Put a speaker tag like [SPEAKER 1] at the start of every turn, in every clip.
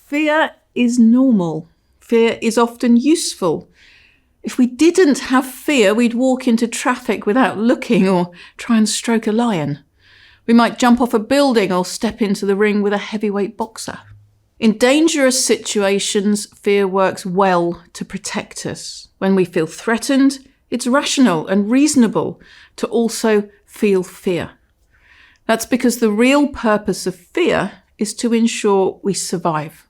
[SPEAKER 1] Fear is normal. Fear is often useful. If we didn't have fear, we'd walk into traffic without looking or try and stroke a lion. We might jump off a building or step into the ring with a heavyweight boxer. In dangerous situations, fear works well to protect us. When we feel threatened, it's rational and reasonable to also feel fear. That's because the real purpose of fear is to ensure we survive.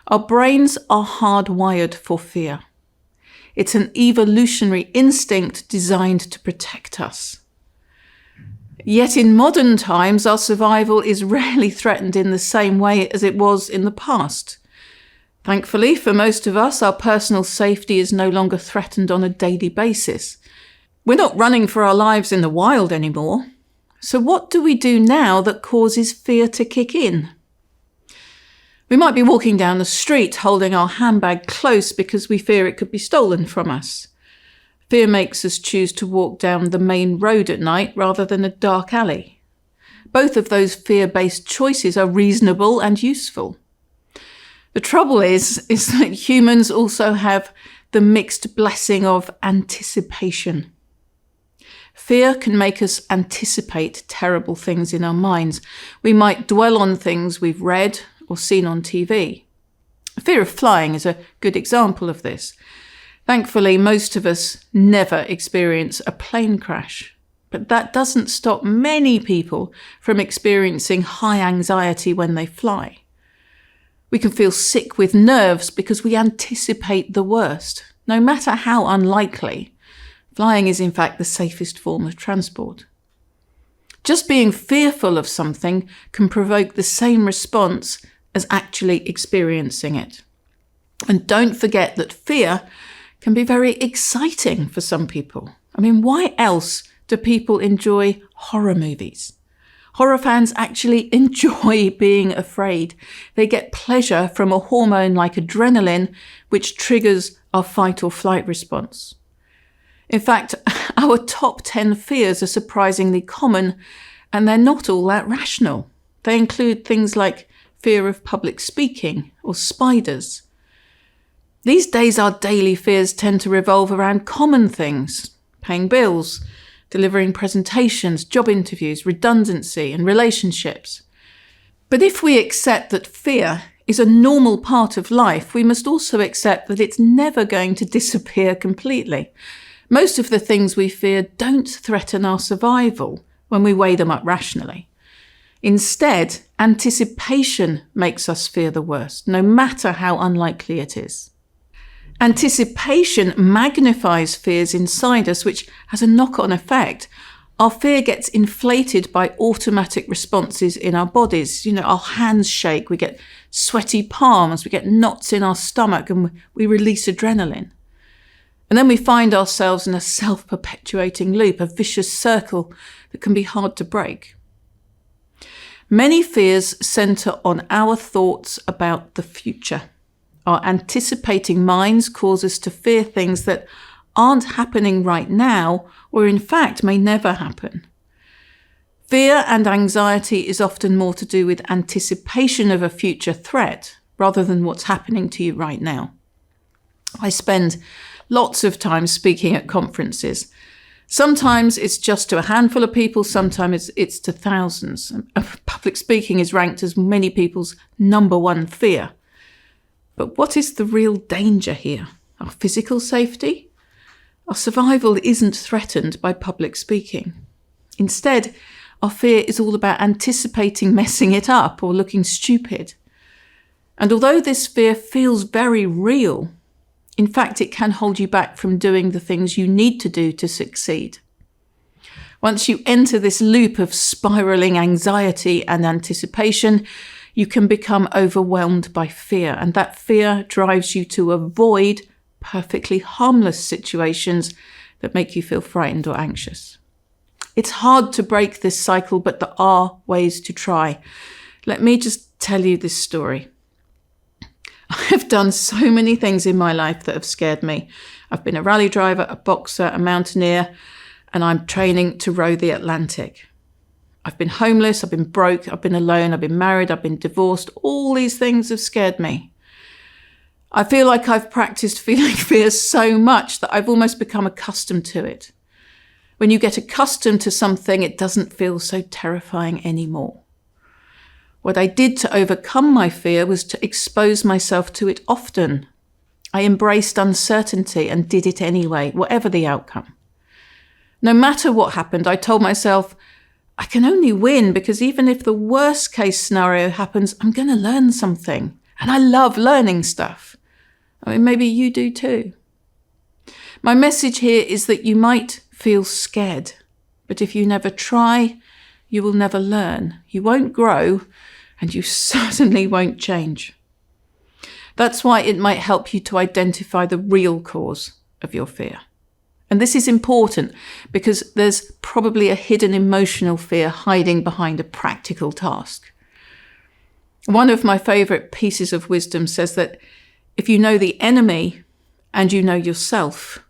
[SPEAKER 1] Our brains are hardwired for fear. It's an evolutionary instinct designed to protect us. Yet in modern times, our survival is rarely threatened in the same way as it was in the past. Thankfully, for most of us, our personal safety is no longer threatened on a daily basis. We're not running for our lives in the wild anymore. So what do we do now that causes fear to kick in? We might be walking down the street holding our handbag close because we fear it could be stolen from us. Fear makes us choose to walk down the main road at night rather than a dark alley. Both of those fear-based choices are reasonable and useful. The trouble is that humans also have the mixed blessing of anticipation. Fear can make us anticipate terrible things in our minds. We might dwell on things we've read or seen on TV. Fear of flying is a good example of this. Thankfully, most of us never experience a plane crash, but that doesn't stop many people from experiencing high anxiety when they fly. We can feel sick with nerves because we anticipate the worst, no matter how unlikely. Flying is in fact the safest form of transport. Just being fearful of something can provoke the same response as actually experiencing it. And don't forget that fear can be very exciting for some people. I mean, why else do people enjoy horror movies? Horror fans actually enjoy being afraid. They get pleasure from a hormone like adrenaline, which triggers our fight or flight response. In fact, our top 10 fears are surprisingly common, and they're not all that rational. They include things like fear of public speaking or spiders. These days, our daily fears tend to revolve around common things: paying bills, delivering presentations, job interviews, redundancy, and relationships. But if we accept that fear is a normal part of life, we must also accept that it's never going to disappear completely. Most of the things we fear don't threaten our survival when we weigh them up rationally. Instead, anticipation makes us fear the worst, no matter how unlikely it is. Anticipation magnifies fears inside us, which has a knock-on effect. Our fear gets inflated by automatic responses in our bodies. Our hands shake, we get sweaty palms, we get knots in our stomach, and we release adrenaline. And then we find ourselves in a self-perpetuating loop, a vicious circle that can be hard to break. Many fears centre on our thoughts about the future. Our anticipating minds cause us to fear things that aren't happening right now, or in fact may never happen. Fear and anxiety is often more to do with anticipation of a future threat rather than what's happening to you right now. I spend lots of time speaking at conferences. Sometimes it's just to a handful of people, sometimes it's to thousands. Public speaking is ranked as many people's number one fear. But what is the real danger here? Our physical safety? Our survival isn't threatened by public speaking. Instead, our fear is all about anticipating messing it up or looking stupid. And although this fear feels very real, in fact, it can hold you back from doing the things you need to do to succeed. Once you enter this loop of spiraling anxiety and anticipation, you can become overwhelmed by fear, and that fear drives you to avoid perfectly harmless situations that make you feel frightened or anxious. It's hard to break this cycle, but there are ways to try. Let me just tell you this story. I have done so many things in my life that have scared me. I've been a rally driver, a boxer, a mountaineer, and I'm training to row the Atlantic. I've been homeless, I've been broke, I've been alone, I've been married, I've been divorced. All these things have scared me. I feel like I've practiced feeling fear so much that I've almost become accustomed to it. When you get accustomed to something, it doesn't feel so terrifying anymore. What I did to overcome my fear was to expose myself to it often. I embraced uncertainty and did it anyway, whatever the outcome. No matter what happened, I told myself, I can only win because even if the worst case scenario happens, I'm going to learn something. And I love learning stuff. I mean, maybe you do too. My message here is that you might feel scared, but if you never try, you will never learn. You won't grow, and you certainly won't change. That's why it might help you to identify the real cause of your fear. And this is important because there's probably a hidden emotional fear hiding behind a practical task. One of my favourite pieces of wisdom says that if you know the enemy and you know yourself,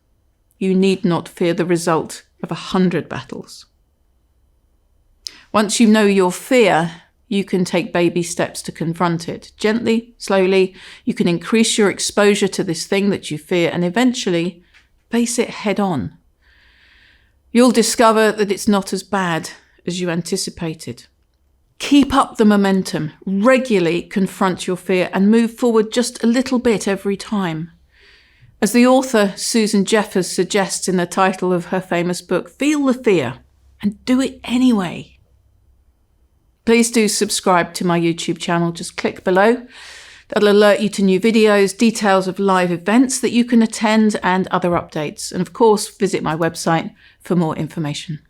[SPEAKER 1] you need not fear the result of 100 battles. Once you know your fear, you can take baby steps to confront it. Gently, slowly, you can increase your exposure to this thing that you fear and eventually face it head on. You'll discover that it's not as bad as you anticipated. Keep up the momentum, regularly confront your fear and move forward just a little bit every time. As the author Susan Jeffers suggests in the title of her famous book, feel the fear and do it anyway. Please do subscribe to my YouTube channel. Just click below. That'll alert you to new videos, details of live events that you can attend and other updates. And of course, visit my website for more information.